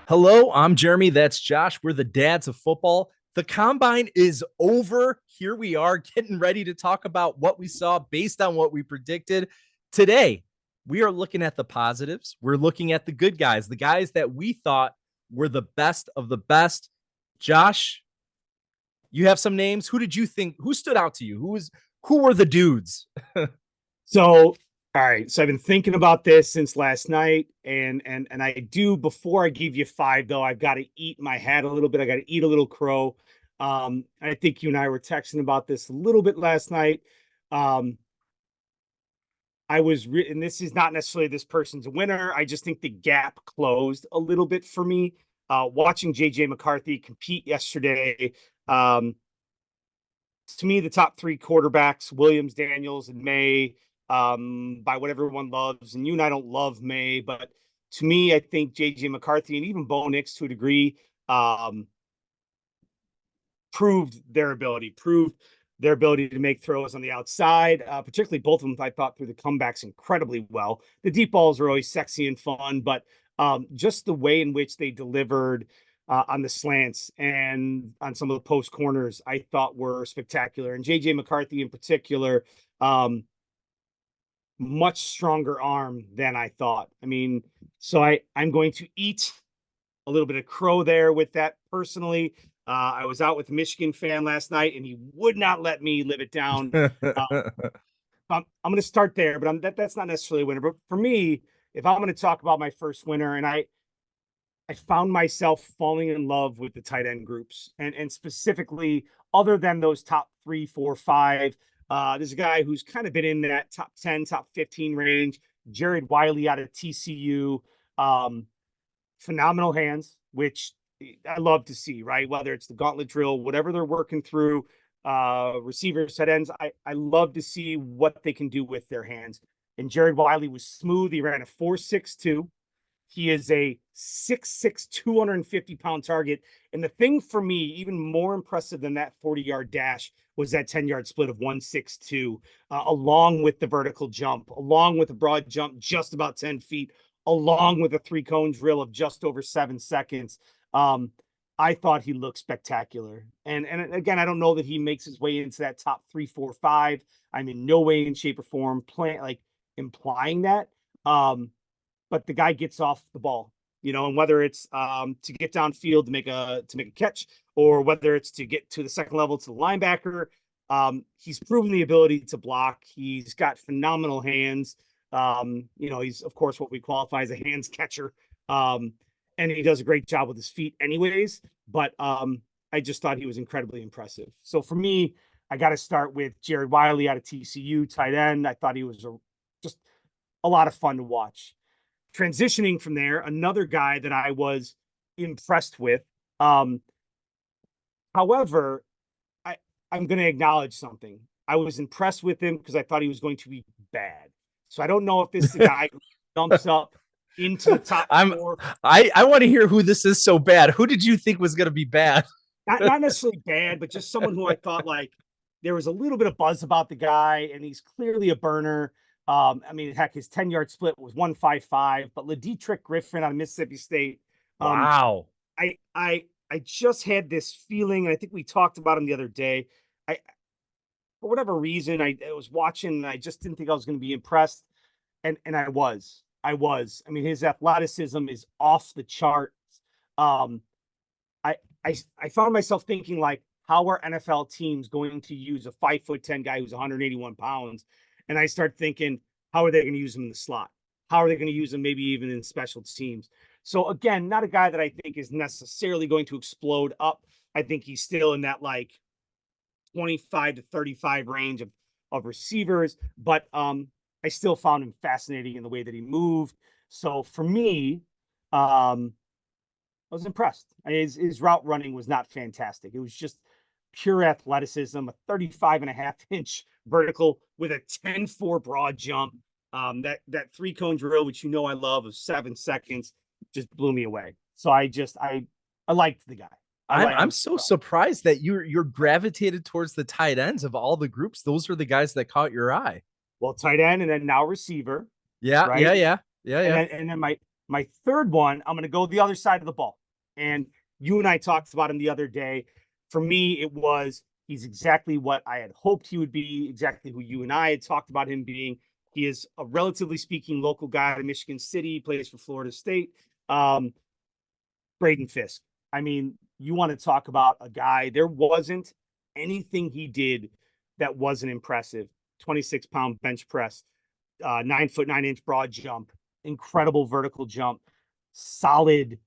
Hello, I'm Jeremy. That's Josh. We're the dads of football. The combine is over. Here we are getting ready to talk about what we saw based on what we predicted. Today, we are looking at the positives. We're looking at the good guys, the guys that we thought were the best of the best. Josh, you have some names. Who did you think who stood out to you? Who were the dudes? So, all right. So I've been thinking about this since last night, and I do before I give you five though. I've got to eat my hat a little bit. I got to eat a little crow. I think you and I were texting about this a little bit last night. Um, and this is not necessarily this person's winner. I just think the gap closed a little bit for me. Watching JJ McCarthy compete yesterday, um, to me, the top three quarterbacks, Williams, Daniels, and May, by what everyone loves. And you and I don't love May, but to me, I think JJ McCarthy and even Bo Nix to a degree um, proved their ability to make throws on the outside. Particularly both of them, I thought, through the comebacks incredibly well. The deep balls are always sexy and fun, but just the way in which they delivered on the slants and on some of the post corners, I thought were spectacular. And JJ McCarthy in particular, much stronger arm than I thought. I mean, so I'm going to eat a little bit of crow there with that personally. I was out with a Michigan fan last night, and he would not let me live it down. Uh, I'm going to start there, but that's not necessarily a winner. But for me, if I'm going to talk about my first winner, and I found myself falling in love with the tight end groups, and specifically, other than those top three, four, five. There's a guy who's kind of been in that top 10, top 15 range. Jared Wiley out of TCU. Um, Phenomenal hands, which I love to see, right? Whether it's the gauntlet drill, whatever they're working through, receivers, set ends. I love to see what they can do with their hands. And Jared Wiley was smooth. He ran a 4.62. He is a 6'6, 250-pound target. And the thing for me, even more impressive than that 40-yard dash, was that 10-yard split of 162, along with the vertical jump, along with the broad jump, just about 10 feet, along with a three-cone drill of just over 7 seconds. Um, I thought he looked spectacular. And again, I don't know that he makes his way into that top 3, 4, 5. I'm in no way in shape or form implying that. But the guy gets off the ball, and whether it's to get downfield to make a catch, or whether it's to get to the second level to the linebacker, he's proven the ability to block. He's got phenomenal hands. He's of course what we qualify as a hands catcher, and he does a great job with his feet, anyways. But I just thought he was incredibly impressive. So for me, I got to start with Jared Wiley out of TCU, tight end. I thought he was just a lot of fun to watch. Transitioning from there, another guy that I was impressed with. Um, However, I'm going to acknowledge something. I was impressed with him because I thought he was going to be bad. So I don't know if this is a guy who jumps up into the top I'm four. I want to hear who this is so bad. Who did you think was going to be bad? Not necessarily bad, but just someone who I thought there was a little bit of buzz about the guy, and he's clearly a burner. I mean, heck, his 10-yard split was 155, but Ledietrich Griffin out of Mississippi State. Um, Wow. I just had this feeling, and I think we talked about him the other day. I For whatever reason, I was watching and I just didn't think I was going to be impressed. And I was. I was. I mean, his athleticism is off the charts. Um, I found myself thinking how are NFL teams going to use a 5'10" guy who's 181 pounds? And I start thinking, how are they going to use him in the slot? How are they going to use him maybe even in special teams? So again, not a guy that I think is necessarily going to explode up. I think he's still in that 25 to 35 range of receivers, but I still found him fascinating in the way that he moved. So for me, I was impressed. His route running was not fantastic. It was just pure athleticism, a 35.5-inch vertical with a 10-4 broad jump. That three-cone drill, which I love, of 7 seconds, just blew me away. So I liked the guy. I'm so surprised that you're gravitated towards the tight ends of all the groups. Those are the guys that caught your eye. Well, tight end and then now receiver, Yeah, right? yeah, yeah, yeah, And yeah. then My third one, I'm going to go the other side of the ball. And you and I talked about him the other day. For me, he's exactly what I had hoped he would be, exactly who you and I had talked about him being. He is a relatively speaking local guy out of Michigan City, plays for Florida State. Braden Fisk. I mean, you want to talk about a guy, there wasn't anything he did that wasn't impressive. 26-pound bench press, 9'9" broad jump, incredible vertical jump, solid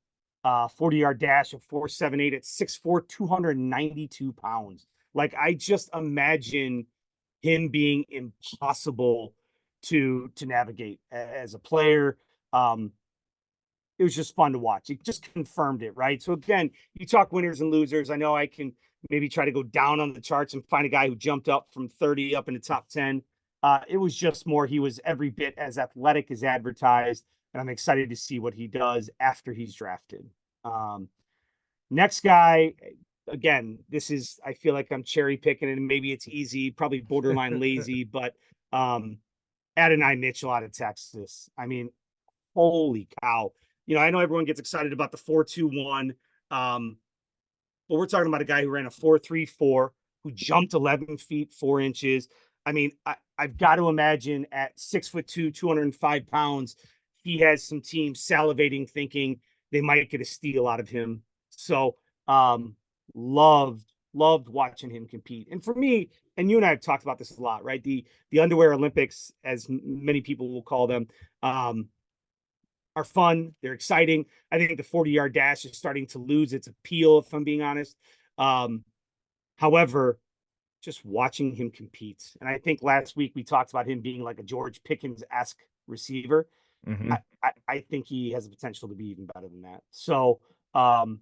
40-yard dash of 4.78 at 6'4", 292 pounds. Like, I just imagine him being impossible to navigate as a player. It was just fun to watch. It just confirmed it, right? So again, you talk winners and losers. I know I can maybe try to go down on the charts and find a guy who jumped up from 30 up in the top 10. It was just more, he was every bit as athletic as advertised, and I'm excited to see what he does after he's drafted. Next guy, again, I feel like I'm cherry picking, and maybe it's easy, probably borderline lazy, but Adonai Mitchell out of Texas. I mean, holy cow. I know everyone gets excited about the 4.21, but we're talking about a guy who ran a 4.34, who jumped 11 feet 4 inches. I mean, I've got to imagine at 6'2", 205 pounds, he has some teams salivating, thinking they might get a steal out of him. So loved watching him compete. And for me, and you and I have talked about this a lot, right? The underwear Olympics, as many people will call them, are fun. They're exciting. I think the 40-yard dash is starting to lose its appeal, if I'm being honest. However, just watching him compete, and I think last week we talked about him being like a George Pickens-esque receiver. Mm-hmm. I think he has the potential to be even better than that. So, and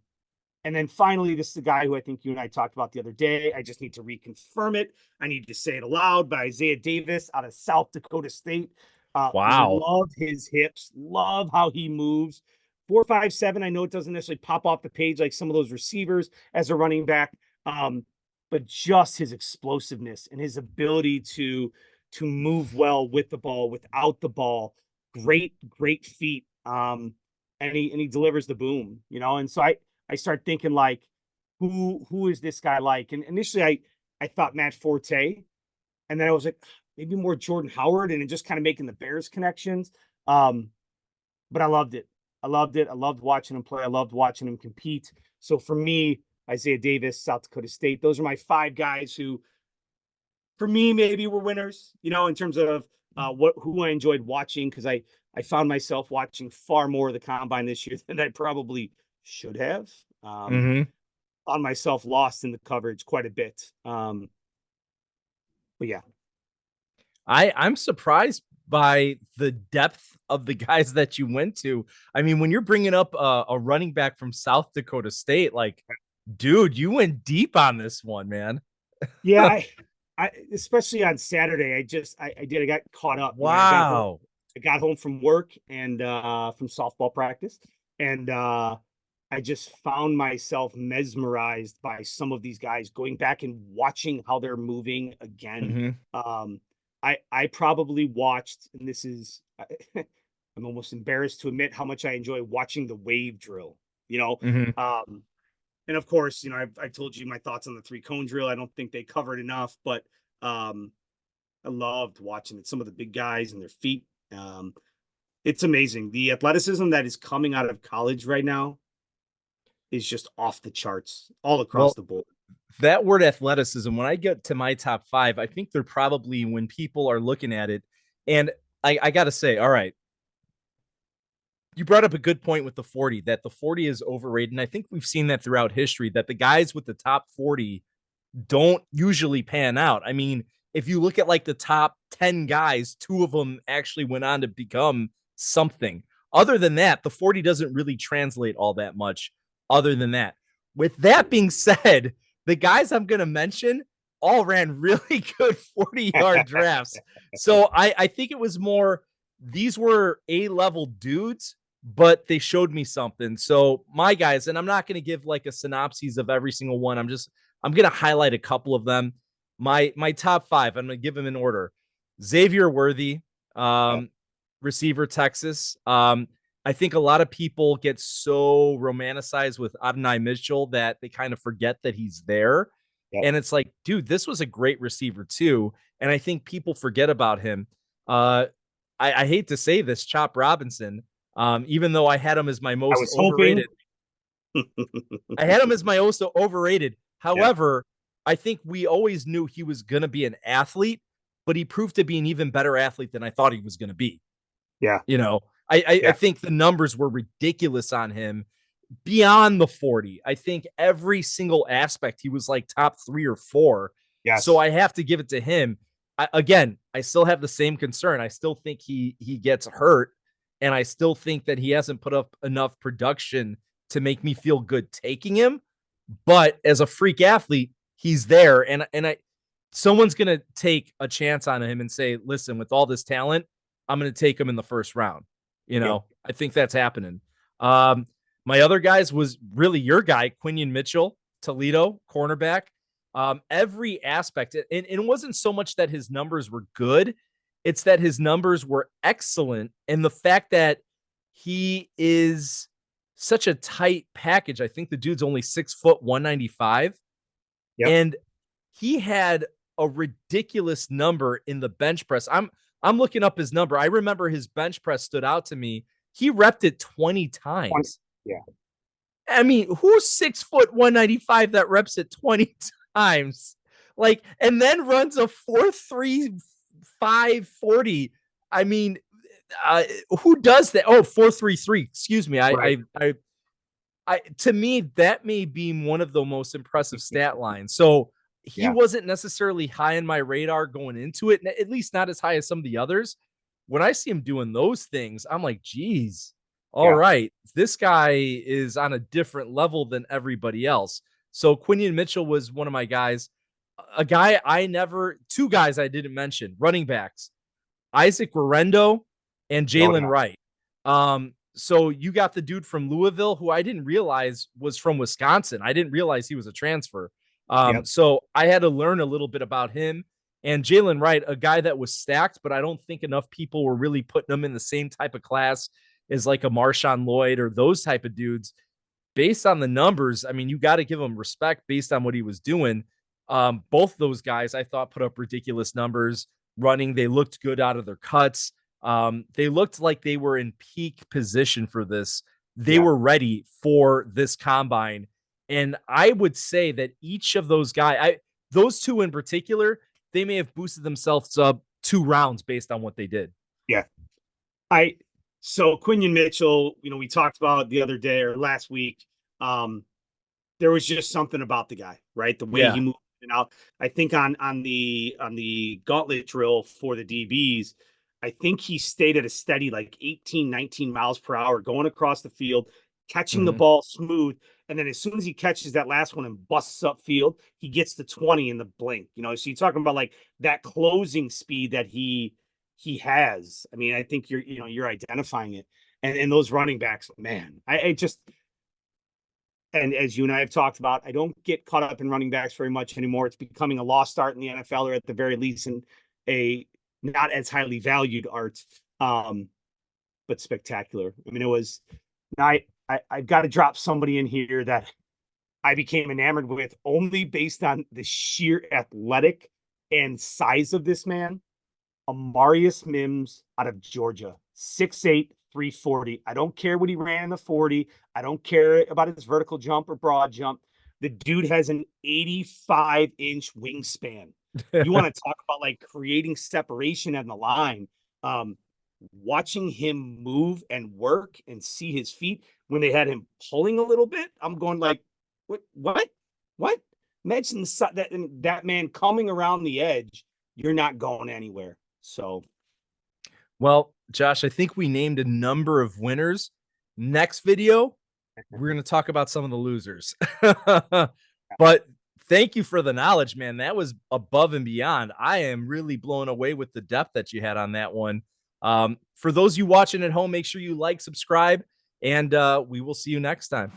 then finally, this is the guy who I think you and I talked about the other day. I just need to reconfirm it. I need to say it aloud, but Isaiah Davis out of South Dakota State. Wow. Love his hips. Love how he moves. 4.57. I know it doesn't necessarily pop off the page like some of those receivers as a running back, but just his explosiveness and his ability to move well with the ball, without the ball. Great feet. And he delivers the boom, And so I start thinking, like, who is this guy like? And initially I thought Matt Forte, and then I was like, maybe more Jordan Howard, and just kind of making the Bears connections. But I loved it. I loved watching him play. I loved watching him compete. So for me, Isaiah Davis, South Dakota State, those are my 5 guys who, for me, maybe were winners, in terms of who I enjoyed watching, because I found myself watching far more of the combine this year than I probably should have. Mm-hmm. Found myself lost in the coverage quite a bit. But yeah. I'm surprised by the depth of the guys that you went to. I mean, when you're bringing up a running back from South Dakota State, like, dude, you went deep on this one, man. Yeah, I especially on Saturday, I got caught up. Wow. I got home from work and from softball practice, and I just found myself mesmerized by some of these guys, going back and watching how they're moving again. Mm-hmm. I probably watched, and this is, I'm almost embarrassed to admit how much I enjoy watching the wave drill, Mm-hmm. and of course, I've told you my thoughts on the 3-cone drill. I don't think they covered enough, but I loved watching it. Some of the big guys and their feet. It's amazing. The athleticism that is coming out of college right now is just off the charts all across the board. That word athleticism, when I get to my top 5, I think they're probably, when people are looking at it, and I got to say, all right, you brought up a good point with the 40, that the 40 is overrated. And I think we've seen that throughout history, that the guys with the top 40 don't usually pan out. I mean, if you look at like the top 10 guys, 2 of them actually went on to become something. Other than that, the 40 doesn't really translate all that much other than that. With that being said, the guys I'm going to mention all ran really good 40-yard drafts. So I think it was more, these were A-level dudes, but they showed me something. So my guys, and I'm not going to give like a synopsis of every single one. I'm going to highlight a couple of them. My top 5, I'm going to give them in order. Xavier Worthy, receiver, Texas. I think a lot of people get so romanticized with Adonai Mitchell that they kind of forget that he's there. Yep. And it's like, dude, this was a great receiver too. And I think people forget about him. Uh, I hate to say this, Chop Robinson, even though I had him as my I most was hoping. overrated. I had him as my most overrated. Yeah. However, I think we always knew he was going to be an athlete, but he proved to be an even better athlete than I thought he was going to be. Yeah. You know, I Yeah. think the numbers were ridiculous on him beyond the 40. I think every single aspect, he was like top 3 or 4. Yes. So I have to give it to him. Again, I still have the same concern. I still think he gets hurt, and I still think that he hasn't put up enough production to make me feel good taking him. But as a freak athlete, he's there, and someone's gonna take a chance on him and say, "Listen, with all this talent, I'm gonna take him in the first round." You Yep. know, I think that's happening. Um, my other guys was really your guy, Quinion Mitchell, Toledo, cornerback. Every aspect, and it wasn't so much that his numbers were good, it's that his numbers were excellent. And the fact that he is such a tight package. I think the dude's only 6 foot 195. Yep. And he had a ridiculous number in the bench press. I'm looking up his number. I remember his bench press stood out to me. He repped it 20 times. Yeah. I mean, who's 6 foot 195 that reps it 20 times? Like, and then runs a 4.35 40. I mean, who does that? Oh, 4.33. Excuse me. Right. To me, that may be one of the most impressive stat lines. So he wasn't necessarily high on my radar going into it, at least not as high as some of the others. When I see him doing those things, I'm like, geez, all right, this guy is on a different level than everybody else. So Quinion Mitchell was one of my guys. A guy two guys I didn't mention, running backs, Isaac Rorendo and Jalen Wright. So you got the dude from Louisville who I didn't realize was from Wisconsin. I didn't realize he was a transfer. So I had to learn a little bit about him. And Jalen Wright, a guy that was stacked, but I don't think enough people were really putting him in the same type of class as like a Marshawn Lloyd or those type of dudes. Based on the numbers, I mean, you got to give him respect based on what he was doing. Both those guys, I thought, put up ridiculous numbers running. They looked good out of their cuts. They looked like they were in peak position for this. They were ready for this combine. And I would say that each of those guys, those two in particular, they may have boosted themselves up 2 rounds based on what they did. Yeah. So Quinion Mitchell, we talked about the other day or last week. There was just something about the guy, right? The way he moved out. I think on the gauntlet drill for the DBs, I think he stayed at a steady like 18, 19 miles per hour going across the field, catching the ball smooth. And then as soon as he catches that last one and busts up field, he gets to 20 in the blink. So you're talking about like that closing speed that he has. I mean, I think you're identifying it. And those running backs, man, and as you and I have talked about, I don't get caught up in running backs very much anymore. It's becoming a lost art in the NFL, or at the very least in a not as highly valued art, but spectacular. I mean, it was. I've got to drop somebody in here that I became enamored with only based on the sheer athletic and size of this man. Amarius Mims out of Georgia, 6'8", 340. I don't care what he ran in the 40. I don't care about his vertical jump or broad jump. The dude has an 85-inch wingspan. You want to talk about like creating separation on the line. Watching him move and work and see his feet when they had him pulling a little bit, I'm going like, what? Imagine that man coming around the edge. You're not going anywhere. So, well, Josh, I think we named a number of winners. Next video, we're going to talk about some of the losers. But thank you for the knowledge, man. That was above and beyond. I am really blown away with the depth that you had on that one. For those of you watching at home, make sure you like, subscribe, and we will see you next time.